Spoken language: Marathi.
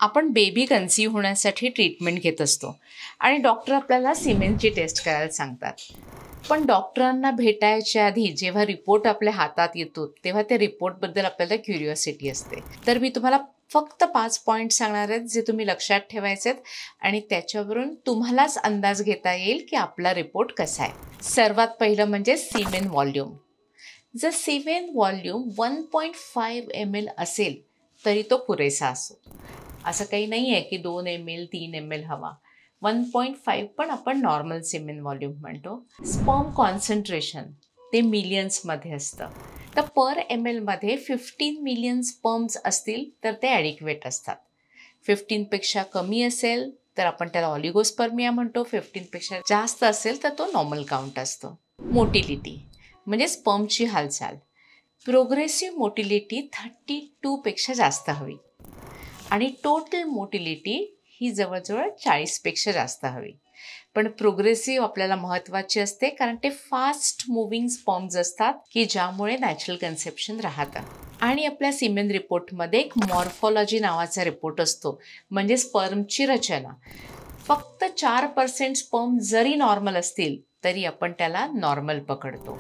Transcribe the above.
आपण बेबी कन्सीव्ह होण्यासाठी ट्रीटमेंट घेत असतो आणि डॉक्टर आपल्याला सिमेनची टेस्ट करायला सांगतात. पण डॉक्टरांना भेटायच्या आधी जेव्हा रिपोर्ट आपल्या हातात येतो तेव्हा त्या रिपोर्टबद्दल आपल्याला क्युरिओसिटी असते. तर मी तुम्हाला फक्त 5 पॉईंट सांगणार आहेत जे तुम्ही लक्षात ठेवायचे आहेत आणि त्याच्यावरून तुम्हालाच अंदाज घेता येईल की आपला रिपोर्ट कसा आहे. सर्वात पहिलं म्हणजे सीमेन व्हॉल्यूम. जर सीमेन व्हॉल्यूम 1.5 ml असेल तरी तो पुरेसा असो. असं काही नाही आहे की 2 ml 3 ml हवा. 1.5 पण आपण नॉर्मल सीमेन व्हॉल्यूम म्हणतो. स्पर्म कॉन्सन्ट्रेशन ते मिलियन्समध्ये असतं. तर पर ml मध्ये 15 मिलियन स्पर्म्स असतील तर ते ॲडिक्वेट असतात. 15पेक्षा कमी असेल तर आपण त्याला ऑलिगोस्पर्मिया म्हणतो. 15पेक्षा जास्त असेल तर तो नॉर्मल काउंट असतो. मोटिलिटी म्हणजे स्पर्मची हालचाल. प्रोग्रेसिव्ह मोटिलिटी 32पेक्षा जास्त हवी आणि टोटल मोटिलिटी ही जवळजवळ 40पेक्षा जास्त हवी. पण प्रोग्रेसिव्ह आपल्याला महत्त्वाची असते कारण ते फास्ट मुव्हिंग स्पर्म्स असतात की ज्यामुळे नॅचरल कन्सेप्शन राहतं. आणि आपल्या सीमेन रिपोर्टमध्ये एक मॉर्फॉलॉजी नावाचा रिपोर्ट असतो, म्हणजे स्पर्मची रचना. फक्त 4% स्पर्म जरी नॉर्मल असतील तरी आपण त्याला नॉर्मल पकडतो.